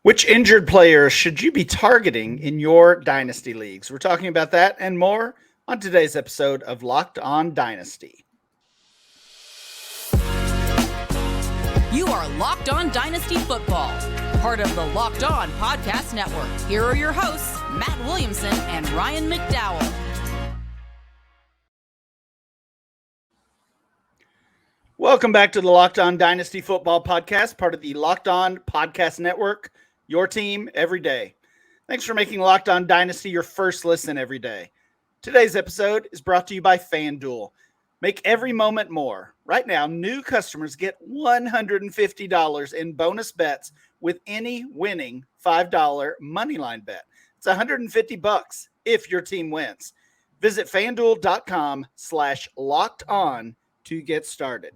Which injured players should you be targeting in your Dynasty leagues? We're talking about that and more on today's episode of Locked On Dynasty. You are Locked On Dynasty Football, part of the Locked On Podcast Network. Here are your hosts, Matt Williamson and Ryan McDowell. Welcome back to the Locked On Dynasty Football Podcast, part of the Locked On Podcast Network, your team every day. Thanks for making Locked On Dynasty your first listen every day. Today's episode is brought to you by FanDuel. Make every moment more. Right now, new customers get $150 in bonus bets with any winning $5 moneyline bet. It's $150 if your team wins. Visit FanDuel.com/lockedon to get started.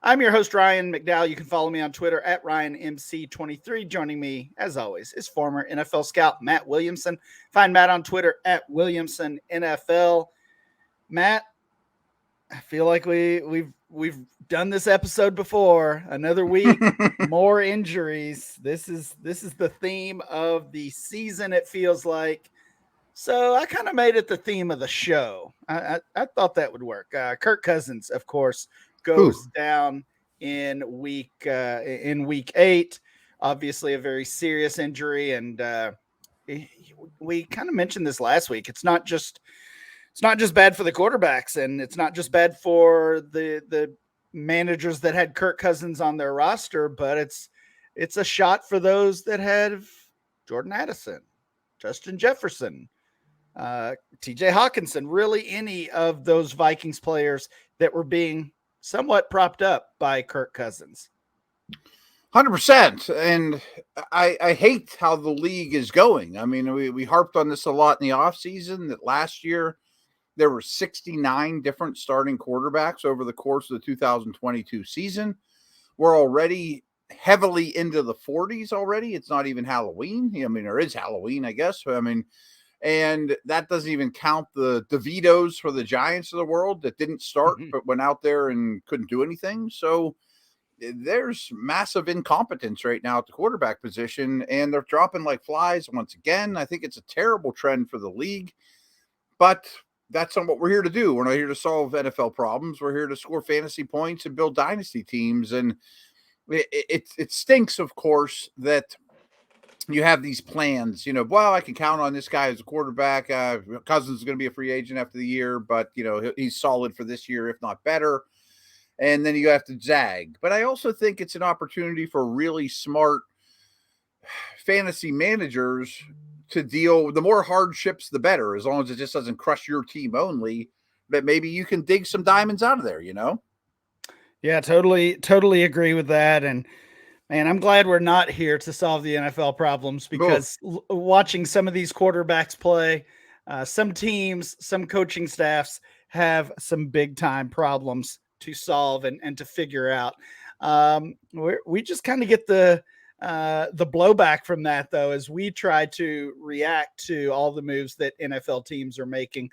I'm your host, Ryan McDowell. You can follow me on Twitter at RyanMC23. Joining me, as always, is former NFL scout Matt Williamson. Find Matt on Twitter at WilliamsonNFL. Matt, I feel like we've done this episode before. Another week, more injuries. This is the theme of the season, it feels like. So I kind of made it the theme of the show. I thought that would work. Kirk Cousins, of course, goes down in week 8. Obviously, a very serious injury, and we kind of mentioned this last week. It's not just bad for the quarterbacks, and it's not just bad for the managers that had Kirk Cousins on their roster, but it's a shot for those that had Jordan Addison, Justin Jefferson, TJ Hawkinson, really any of those Vikings players that were being somewhat propped up by Kirk Cousins. 100%. And I hate how the league is going. I mean, we harped on this a lot in the offseason that last year there were 69 different starting quarterbacks over the course of the 2022 season. We're already heavily into the 40s already. It's not even Halloween. I mean, there is Halloween, I guess. I mean, and that doesn't even count the DeVitos for the Giants of the world that didn't start, but went out there and couldn't do anything. So there's massive incompetence right now at the quarterback position, and they're dropping like flies once again. I think it's a terrible trend for the league, but that's not what we're here to do. We're not here to solve NFL problems. We're here to score fantasy points and build dynasty teams. And it stinks, of course, that you have these plans, well, I can count on this guy as a quarterback. Cousins is going to be a free agent after the year, but, he's solid for this year, if not better. And then you have to zag. But I also think it's an opportunity for really smart fantasy managers to deal. The more hardships, the better, as long as it just doesn't crush your team only. But maybe you can dig some diamonds out of there, Yeah, totally agree with that. And man, I'm glad we're not here to solve the NFL problems, because watching some of these quarterbacks play, some teams, some coaching staffs have some big time problems to solve and to figure out. We just kind of get the blowback from that, though, as we try to react to all the moves that NFL teams are making.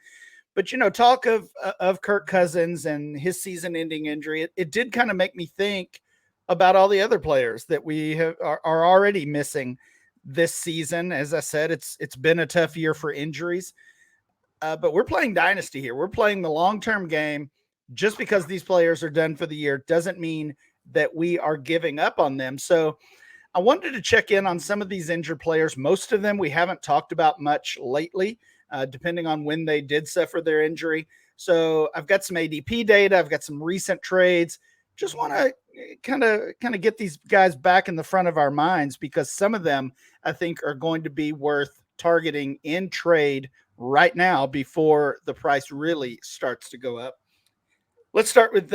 But, talk of Kirk Cousins and his season-ending injury, it did kind of make me think about all the other players that we are already missing this season. As I said, it's been a tough year for injuries, but we're playing Dynasty here. We're playing the long-term game. Just because these players are done for the year doesn't mean that we are giving up on them. So I wanted to check in on some of these injured players. Most of them we haven't talked about much lately, depending on when they did suffer their injury. So I've got some ADP data. I've got some recent trades. Just want to kind of get these guys back in the front of our minds, because some of them I think are going to be worth targeting in trade right now before the price really starts to go up. Let's start with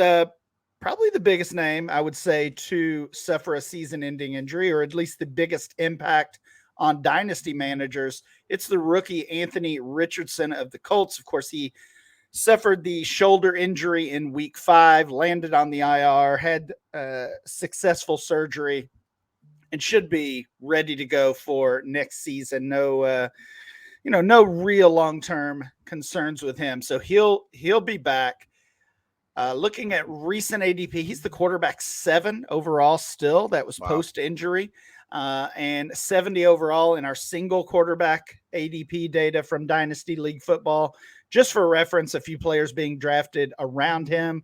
probably the biggest name, I would say, to suffer a season-ending injury, or at least the biggest impact on dynasty managers. It's the rookie Anthony Richardson of the Colts. Of course, he suffered the shoulder injury in week 5, landed on the IR, had successful surgery, and should be ready to go for next season. No real long-term concerns with him. So he'll be back. Looking at recent ADP, he's the quarterback 7 overall still. That was post-injury. and 70 overall in our single quarterback ADP data from Dynasty League Football. Just for reference, a few players being drafted around him: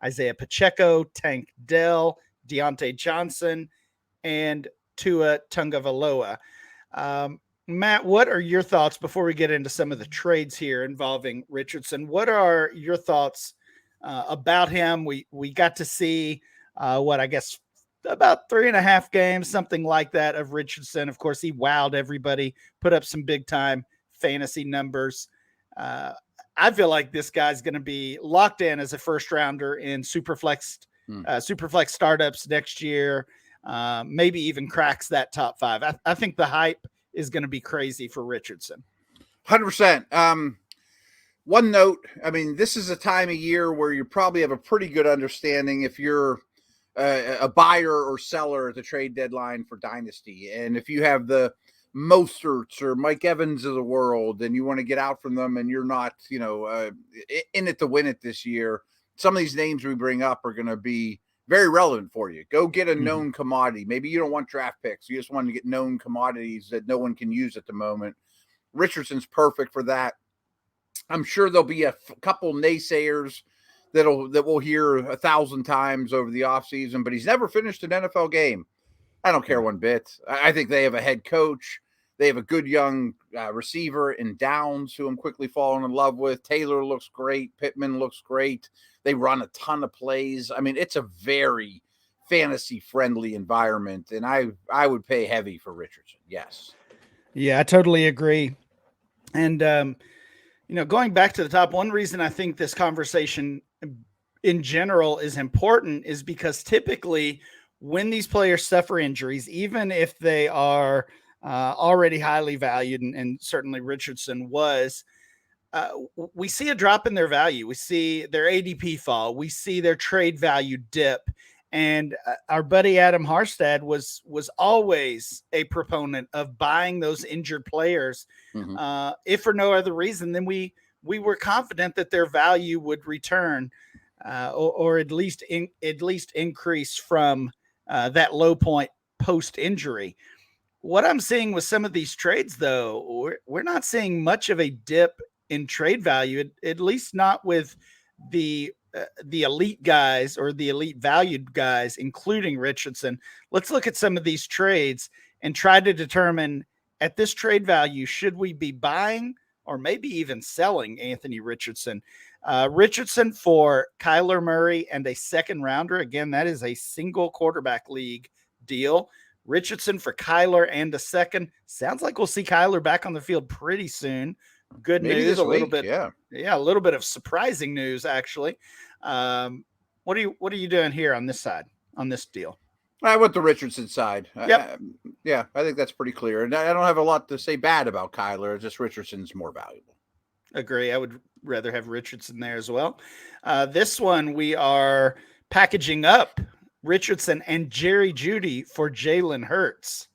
Isaiah Pacheco, Tank Dell, Deontay Johnson, and Tua Tagovailoa. Matt, what are your thoughts before we get into some of the trades here involving Richardson? What are your thoughts about him? We got to see I guess about 3.5 games, something like that, of Richardson. Of course, he wowed everybody, put up some big time fantasy numbers. I feel like this guy's going to be locked in as a first rounder in Superflex startups next year. Maybe even cracks that top 5. I think the hype is going to be crazy for Richardson. 100%. One note, I mean, this is a time of year where you probably have a pretty good understanding if you're a buyer or seller at the trade deadline for Dynasty. And if you have the Mosterts or Mike Evans of the world and you want to get out from them and you're not, in it to win it this year, some of these names we bring up are going to be very relevant for you. Go get a known commodity. Maybe you don't want draft picks. You just want to get known commodities that no one can use at the moment. Richardson's perfect for that. I'm sure there'll be a couple naysayers that we'll hear 1,000 times over the offseason, but he's never finished an NFL game. I don't care one bit. I think they have a head coach. They have a good young receiver in Downs, who I'm quickly falling in love with. Taylor looks great. Pittman looks great. They run a ton of plays. I mean, it's a very fantasy-friendly environment, and I would pay heavy for Richardson. Yes. Yeah, I totally agree. And, going back to the top, one reason I think this conversation in general is important is because typically when these players suffer injuries, even if they are already highly valued, and certainly Richardson was, we see a drop in their value. We see their ADP fall. We see their trade value dip. And our buddy Adam Harstad was always a proponent of buying those injured players, if for no other reason than we were confident that their value would return, or at least increase from that low point post injury. What I'm seeing with some of these trades, though, we're not seeing much of a dip in trade value, at least not with the elite guys or the elite valued guys, including Richardson. Let's look at some of these trades and try to determine, at this trade value, should we be buying or maybe even selling Anthony Richardson? Richardson for Kyler Murray and a second rounder. Again, that is a single quarterback league deal. Richardson for Kyler and a second. Sounds like we'll see Kyler back on the field pretty soon. Good Maybe news, a little bit, a little bit of surprising news, actually. What are you doing here on this side, on this deal? I went the Richardson side. Yep. I think that's pretty clear. And I don't have a lot to say bad about Kyler. Just Richardson's more valuable. Agree. I would rather have Richardson there as well. This one, we are packaging up Richardson and Jerry Jeudy for Jalen Hurts.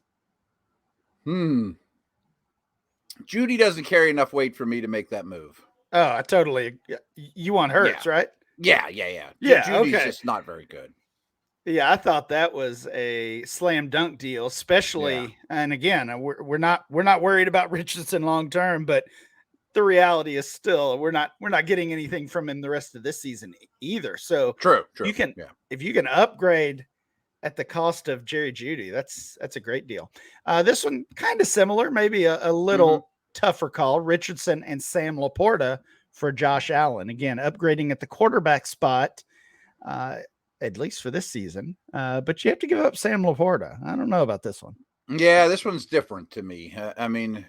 Jeudy doesn't carry enough weight for me to make that move. Oh, I totally. You want Hurts, right? Yeah. Judy's just not very good. Yeah, I thought that was a slam dunk deal, especially. And again, we're not worried about Richardson long term, but the reality is still we're not getting anything from him the rest of this season either. So true. If you can upgrade at the cost of Jerry Jeudy, that's a great deal. This one kind of similar, maybe a little tougher call. Richardson and Sam Laporta for Josh Allen. Again, upgrading at the quarterback spot, at least for this season. But you have to give up Sam Laporta. I don't know about this one. Yeah, this one's different to me. I mean,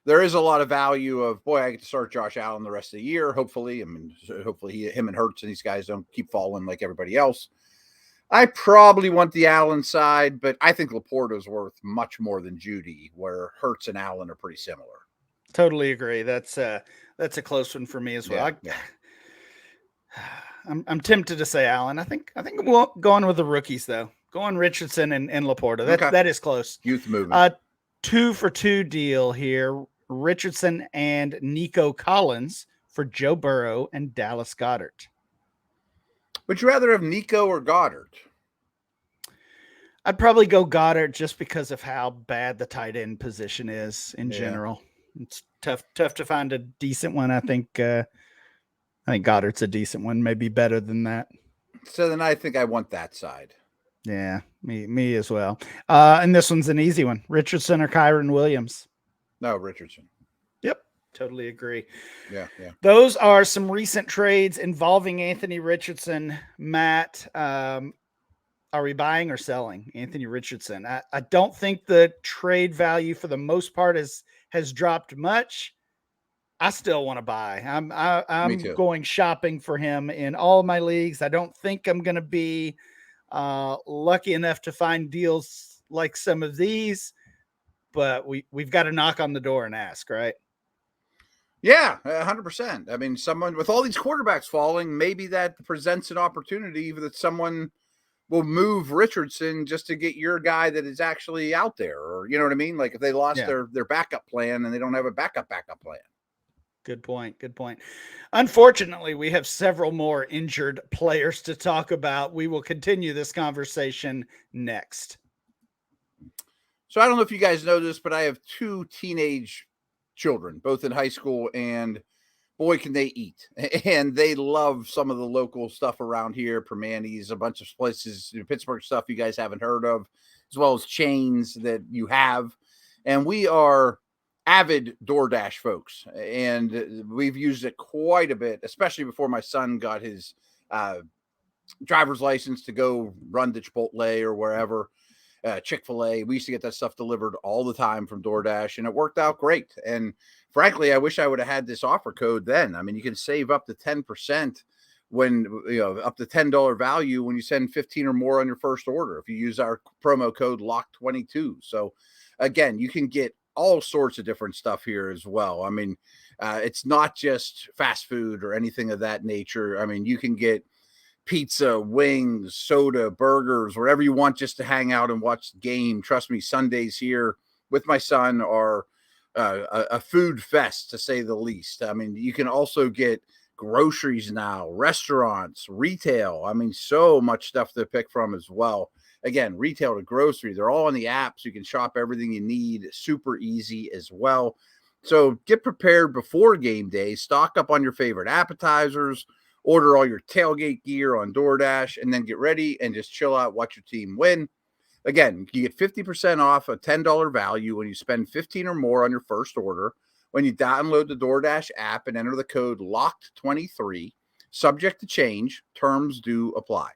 there is a lot of value of, I get to start Josh Allen the rest of the year, hopefully. I mean, hopefully him and Hurts and these guys don't keep falling like everybody else. I probably want the Allen side, but I think Laporta is worth much more than Jeudy, where Hurts and Allen are pretty similar. Totally agree. That's a close one for me as well. I'm tempted to say Allen. I think we'll go on with the rookies though. Going Richardson and Laporta. That is close. Youth movement. 2-for-2 deal here. Richardson and Nico Collins for Joe Burrow and Dallas Goedert. Would you rather have Nico or Goddard? I'd probably go Goddard just because of how bad the tight end position is in general. It's tough to find a decent one. I think Goddard's a decent one, maybe better than that. So then I think I want that side. Yeah, me as well. And this one's an easy one: Richardson or Kyron Williams. No, Richardson. Yep, totally agree. Yeah. Those are some recent trades involving Anthony Richardson. Matt, are we buying or selling Anthony Richardson? I don't think the trade value for the most part has dropped much. I still want to buy. I'm going shopping for him in all of my leagues. I don't think I'm going to be lucky enough to find deals like some of these, but we've got to knock on the door and ask, right? Yeah, 100%. I mean, someone with all these quarterbacks falling, maybe that presents an opportunity that someone will move Richardson just to get your guy that is actually out there, or you know what I mean? Like if they lost their backup plan and they don't have a backup plan. Good point. Unfortunately, we have several more injured players to talk about. We will continue this conversation next. So I don't know if you guys know this, but I have 2 teenage children, both in high school, and boy, can they eat. And they love some of the local stuff around here, Permanis, a bunch of places, Pittsburgh stuff you guys haven't heard of, as well as chains that you have. And we are avid DoorDash folks, and we've used it quite a bit, especially before my son got his driver's license to go run to Chipotle or wherever, Chick-fil-A. We used to get that stuff delivered all the time from DoorDash, and it worked out great. And frankly, I wish I would have had this offer code then. I mean, you can save up to 10% when, up to $10 value when you send 15 or more on your first order if you use our promo code LOCK22. So again, you can get all sorts of different stuff here as well. I mean, it's not just fast food or anything of that nature. I mean, you can get pizza, wings, soda, burgers, wherever you want just to hang out and watch the game. Trust me, Sundays here with my son are a food fest, to say the least. I mean, you can also get groceries now, restaurants, retail. I mean, so much stuff to pick from as well. Again, retail to grocery, they're all on the app, so you can shop everything you need. Super easy as well. So get prepared before game day. Stock up on your favorite appetizers. Order all your tailgate gear on DoorDash, and then get ready and just chill out, watch your team win. Again, you get 50% off a $10 value when you spend 15 or more on your first order when you download the DoorDash app and enter the code LOCKED23. Subject to change. Terms do apply.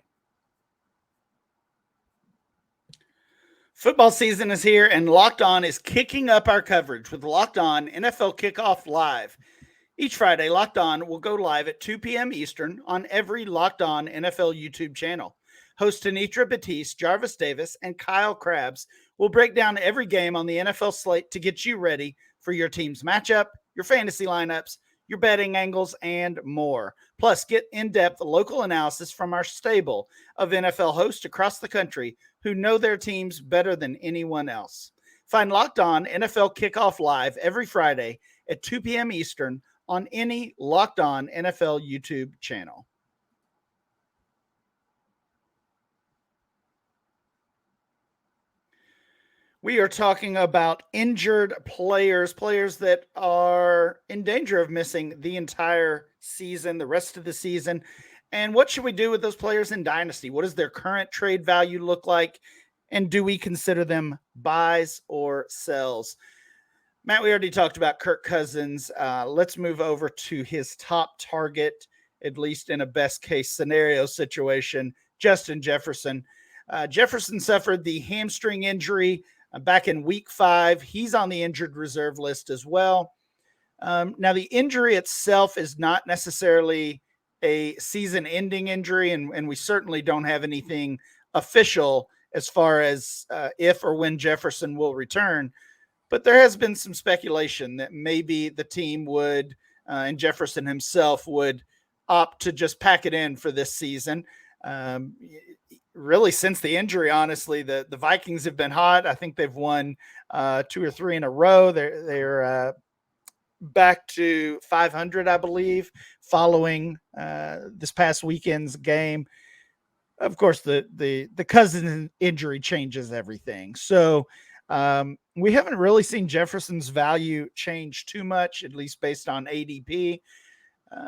Football season is here, and Locked On is kicking up our coverage with Locked On NFL Kickoff Live. Each Friday, Locked On will go live at 2 p.m. Eastern on every Locked On NFL YouTube channel. Host Anitra Batiste, Jarvis Davis, and Kyle Krabs will break down every game on the NFL slate to get you ready for your team's matchup, your fantasy lineups, your betting angles, and more. Plus, get in-depth local analysis from our stable of NFL hosts across the country who know their teams better than anyone else. Find Locked On NFL Kickoff Live every Friday at 2 p.m. Eastern on any Locked On NFL YouTube channel. We are talking about injured players that are in danger of missing the entire season, the rest of the season. And what should we do with those players in Dynasty? What does their current trade value look like? And do we consider them buys or sells? Matt, we already talked about Kirk Cousins. Let's move over to his top target, at least in a best case scenario situation, Justin Jefferson. Jefferson suffered the hamstring injury back in week 5. He's on the injured reserve list as well. Now, the injury itself is not necessarily a season-ending injury, and we certainly don't have anything official as far as if or when Jefferson will return. But there has been some speculation that maybe the team would, and Jefferson himself would opt to just pack it in for this season. Really, since the injury, honestly, the Vikings have been hot. I think they've won 2 or 3 in a row. They're back to 500, I believe, following this past weekend's game. of course, the Cousins injury changes everything. So we haven't really seen Jefferson's value change too much, at least based on ADP,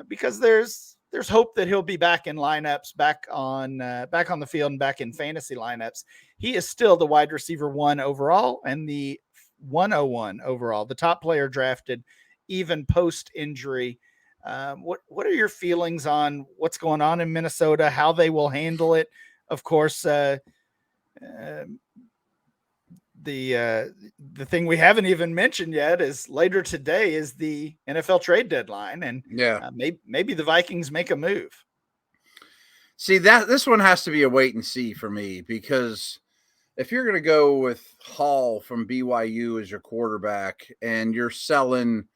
because there's hope that he'll be back in lineups, back on the field, and back in fantasy lineups. He is still the wide receiver 1 overall and the 101 overall, the top player drafted, even post injury. What are your feelings on what's going on in Minnesota, how they will handle it? Of course, the thing we haven't even mentioned yet is later today is the NFL trade deadline, and maybe the Vikings make a move. See, that this one has to be a wait and see for me, because if you're going to go with Hall from BYU as your quarterback and you're selling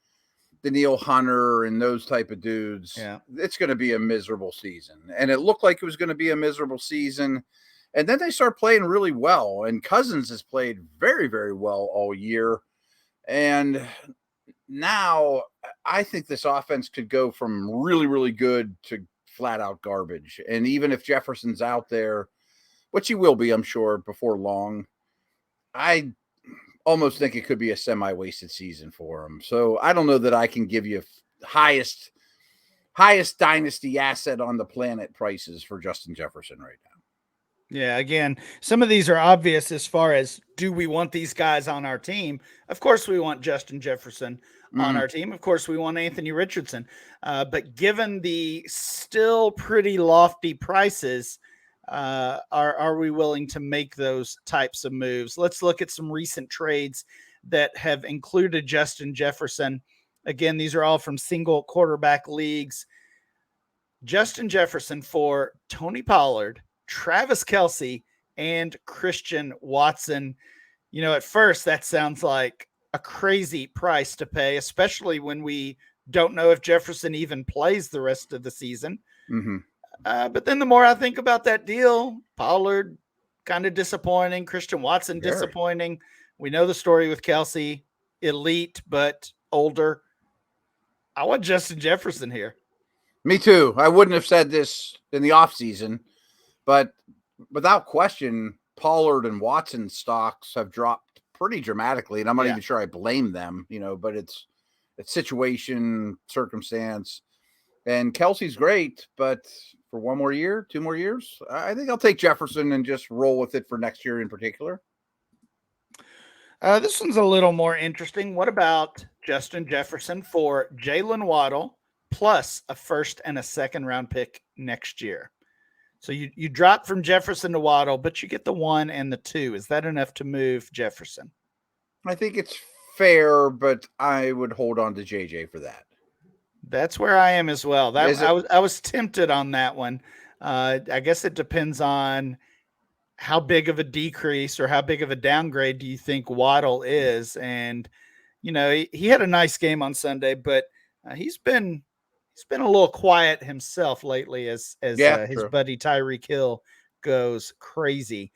Daniil Hunter and those type of dudes, it's going to be a miserable season. And it looked like it was going to be a miserable season. And then they start playing really well. And Cousins has played very, very well all year. And now I think this offense could go from really, really good to flat out garbage. And even if Jefferson's out there, which he will be, I'm sure, before long, I almost think it could be a semi-wasted season for him. So I don't know that I can give you highest dynasty asset on the planet prices for Justin Jefferson right now. Yeah, again, some of these are obvious as far as, do we want these guys on our team? Of course we want Justin Jefferson on our team. Of course we want Anthony Richardson. But given the still pretty lofty prices, are we willing to make those types of moves? Let's look at some recent trades that have included Justin Jefferson. Again, these are all from single quarterback leagues. Justin Jefferson for Tony Pollard, Travis Kelce, and Christian Watson. You know, at first that sounds like a crazy price to pay, especially when we don't know if Jefferson even plays the rest of the season. But then the more I think about that deal, Pollard kind of disappointing, Christian Watson disappointing. We know the story with Kelce, elite but older. I want Justin Jefferson here. Me too. I wouldn't have said this in the offseason, but without question, Pollard and Watson stocks have dropped pretty dramatically, and I'm not even sure I blame them, but it's situation, circumstance. And Kelce's great, but for 1 more year, 2 more years, I think I'll take Jefferson and just roll with it for next year in particular. This one's a little more interesting. What about Justin Jefferson for Jalen Waddle plus a first and a second round pick next year? So you drop from Jefferson to Waddle, but you get the 1 and the 2. Is that enough to move Jefferson? I think it's fair, but I would hold on to JJ for that. That's where I am as well. I was tempted on that one. I guess it depends on how big of a decrease or how big of a downgrade do you think Waddle is? And, he had a nice game on Sunday, but he's been a little quiet himself lately as his buddy Tyreek Hill goes crazy.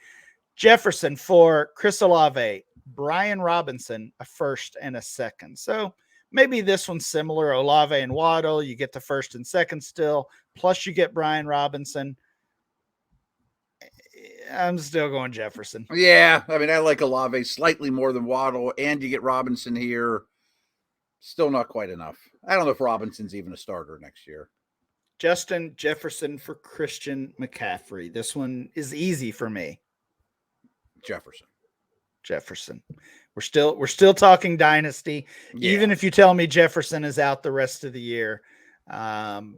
Jefferson for Chris Olave, Brian Robinson, a first and a second. So maybe this one's similar. Olave and Waddle, you get the first and second still, plus you get Brian Robinson. I'm still going Jefferson. Yeah, I mean, I like Olave slightly more than Waddle, and you get Robinson here. Still not quite enough. I don't know if Robinson's even a starter next year. Justin Jefferson for Christian McCaffrey. This one is easy for me. Jefferson. We're still talking dynasty. Yeah. Even if you tell me Jefferson is out the rest of the year, the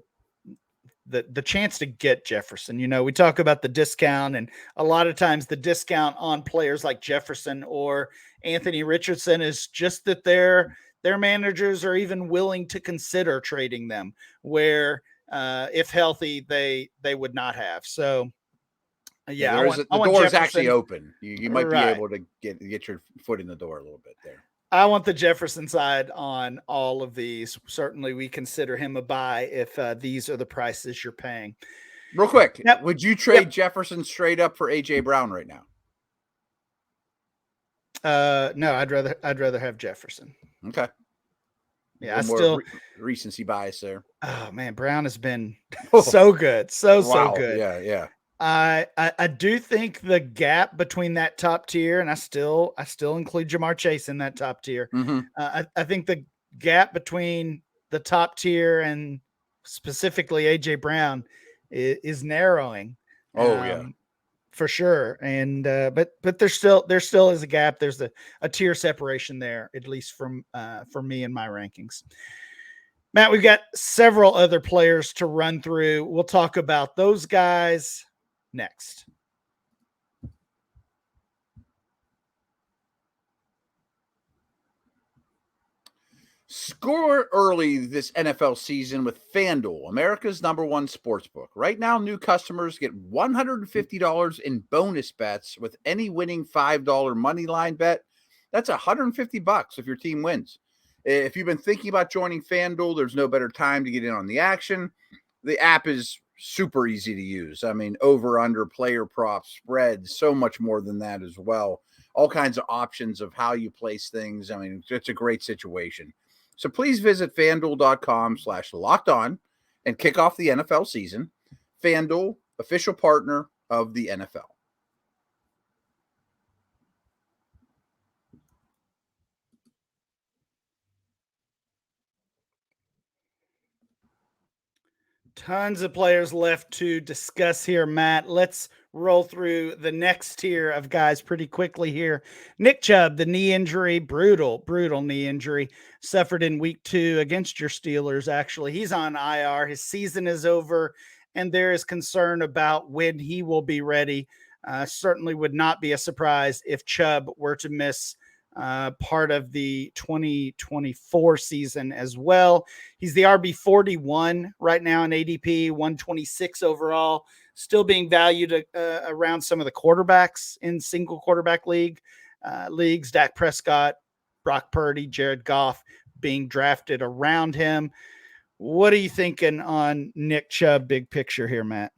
chance to get Jefferson, we talk about the discount, and a lot of times the discount on players like Jefferson or Anthony Richardson is just that their managers are even willing to consider trading them, where if healthy, they would not have. So yeah, the door is actually open. You might be able to get your foot in the door a little bit there. I want the Jefferson side on all of these. Certainly we consider him a buy if these are the prices you're paying. Real quick, would you trade Jefferson straight up for A.J. Brown right now? No, I'd rather have Jefferson. Okay. Yeah, I still recency bias there. Oh man, Brown has been so good. So good. Yeah. I do think the gap between that top tier, and I still include Jamar Chase in that top tier. Mm-hmm. I think the gap between the top tier and specifically AJ Brown is narrowing. Oh yeah. For sure. And but there still is a gap. There's a tier separation there, at least from for me in my rankings. Matt, we've got several other players to run through. We'll talk about those guys next. Score early this NFL season with FanDuel, America's #1 sportsbook. Right now, new customers get $150 in bonus bets with any winning $5 money line bet. That's $150 if your team wins. If you've been thinking about joining FanDuel, there's no better time to get in on the action. The app is super easy to use. I mean, over, under, player props, spreads, so much more than that as well. All kinds of options of how you place things. I mean, it's a great situation. So please visit FanDuel.com/lockedon and kick off the NFL season. FanDuel, official partner of the NFL. Tons of players left to discuss here, Matt. Let's roll through the next tier of guys pretty quickly here. Nick Chubb, the knee injury, brutal knee injury, suffered in week 2 against your Steelers. Actually, he's on IR. His season is over, and there is concern about when he will be ready. Certainly would not be a surprise if Chubb were to miss part of the 2024 season as well. He's the RB 41 right now in ADP, 126 overall, still being valued around some of the quarterbacks in single quarterback leagues. Dak Prescott, Brock Purdy, Jared Goff being drafted around him. What are you thinking on Nick Chubb, big picture here, Matt?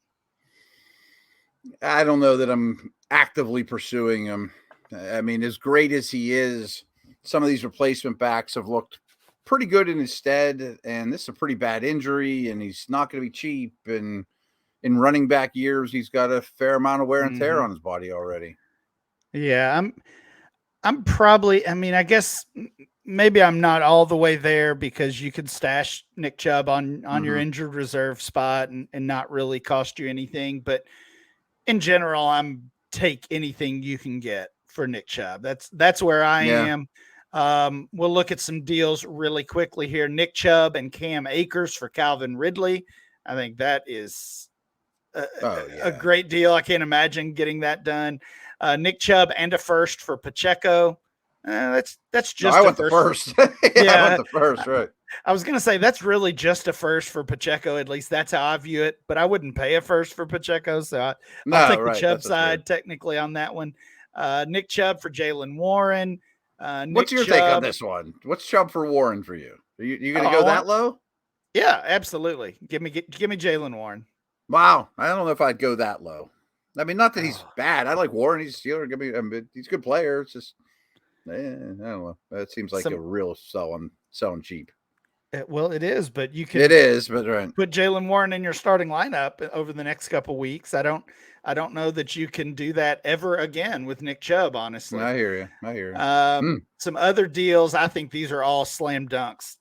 I don't know that I'm actively pursuing him. I mean, as great as he is, some of these replacement backs have looked pretty good in his stead, and this is a pretty bad injury, and he's not going to be cheap. And in running back years, he's got a fair amount of wear and tear on his body already. Yeah, I'm probably, I mean, I guess maybe I'm not all the way there because you could stash Nick Chubb on your injured reserve spot and not really cost you anything. But in general, I'm take anything you can get for Nick Chubb. That's where I am. We'll look at some deals really quickly here. Nick Chubb and Cam Akers for Calvin Ridley. I think that is a great deal. I can't imagine getting that done. Nick Chubb and a first for Pacheco. That's just. I went the first. I went the first, right? I was going to say that's really just a first for Pacheco. At least that's how I view it. But I wouldn't pay a first for Pacheco, so I'll take the Chubb side technically on that one. Nick Chubb for Jalen Warren. What's your take on this one? What's Chubb for Warren for you? Are you going to go that low? Yeah, absolutely. Give me Jalen Warren. Wow, I don't know if I'd go that low. I mean, not that he's bad. I like Warren. He's a Steeler. He's a good player. It's just, I don't know. That seems like a real selling cheap. Well, it is, but you can. It is, but right. Put Jalen Warren in your starting lineup over the next couple weeks. I don't know that you can do that ever again with Nick Chubb. Honestly, I hear you. Some other deals. I think these are all slam dunks.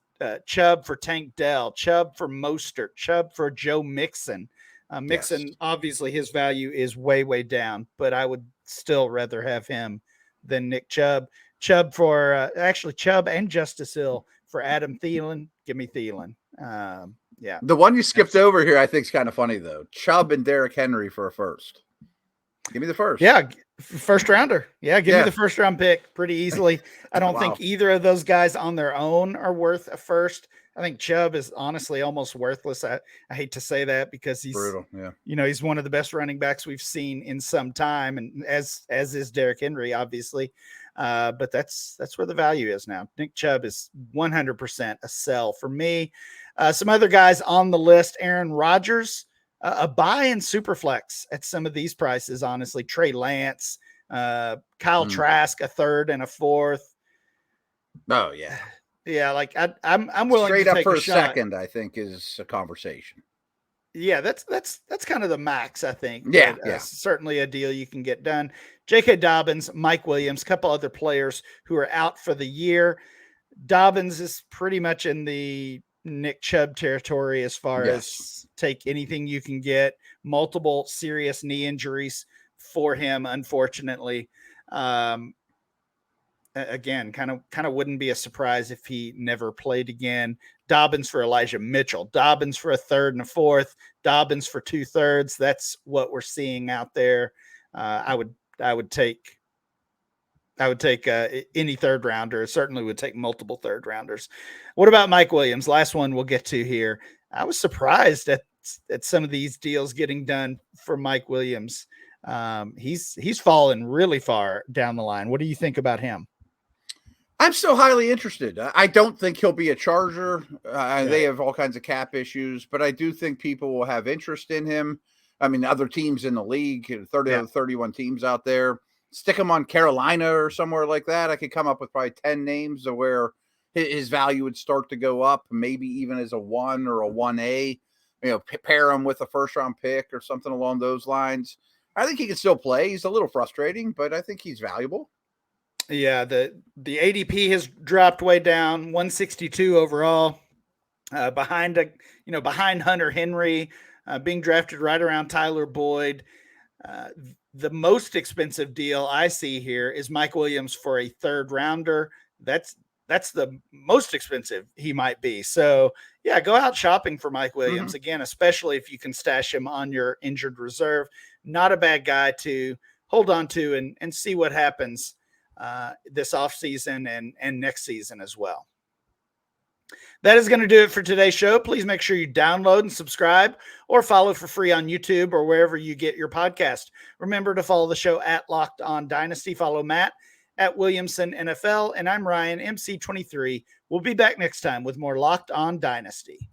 Chubb for Tank Dell, Chubb for Mostert, Chubb for Joe Mixon. Mixon, obviously, his value is way, way down, but I would still rather have him than Nick Chubb. Chubb for Chubb and Justice Hill for Adam Thielen. Give me Thielen. Yeah. The one you skipped over here, I think, is kind of funny though. Chubb and Derrick Henry for a first. Give me the first. Yeah, first rounder. Yeah, give me the first round pick pretty easily. I don't think either of those guys on their own are worth a first. I think Chubb is honestly almost worthless. I hate to say that because he's brutal. Yeah, he's one of the best running backs we've seen in some time, and as is Derrick Henry, obviously. But that's where the value is now. Nick Chubb is 100% a sell for me. Some other guys on the list: Aaron Rodgers, a buy in Superflex at some of these prices. Honestly, Trey Lance, Kyle Trask, a third and a fourth. Oh yeah. Yeah, like I'm willing straight to up take for a shot. second. I think is a conversation. Yeah, that's kind of the max, I think, Yeah, but yeah. certainly a deal you can get done. J.K. Dobbins, Mike Williams, a couple other players who are out for the year. Dobbins is pretty much in the Nick Chubb territory as far Yes. as take anything you can get. Multiple serious knee injuries for him, unfortunately. Um, Again, kind of wouldn't be a surprise if he never played again. Dobbins for Elijah Mitchell, Dobbins for a third and a fourth, Dobbins for 2/3. That's what we're seeing out there. I would take any third rounder. Certainly would take multiple third rounders. What about Mike Williams? Last one we'll get to here. I was surprised at some of these deals getting done for Mike Williams. He's fallen really far down the line. What do you think about him? I'm still highly interested. I don't think he'll be a Charger. They Right. have all kinds of cap issues, but I do think people will have interest in him. I mean, other teams in the league, 30 Yeah. of the 31 teams out there, stick him on Carolina or somewhere like that. I could come up with probably 10 names of where his value would start to go up, maybe even as a 1 or a 1A, pair him with a first round pick or something along those lines. I think he can still play. He's a little frustrating, but I think he's valuable. Yeah, the ADP has dropped way down, 162 overall, behind Hunter Henry, being drafted right around Tyler Boyd. Uh, the most expensive deal I see here is Mike Williams for a third rounder. That's the most expensive he might be. So yeah, go out shopping for Mike Williams again, especially if you can stash him on your injured reserve. Not a bad guy to hold on to and see what happens this offseason and next season as well. That is going to do it for today's show. Please make sure you download and subscribe or follow for free on YouTube or wherever you get your podcast. Remember to follow the show at Locked On Dynasty. Follow Matt at Williamson NFL. And I'm Ryan, MC23. We'll be back next time with more Locked On Dynasty.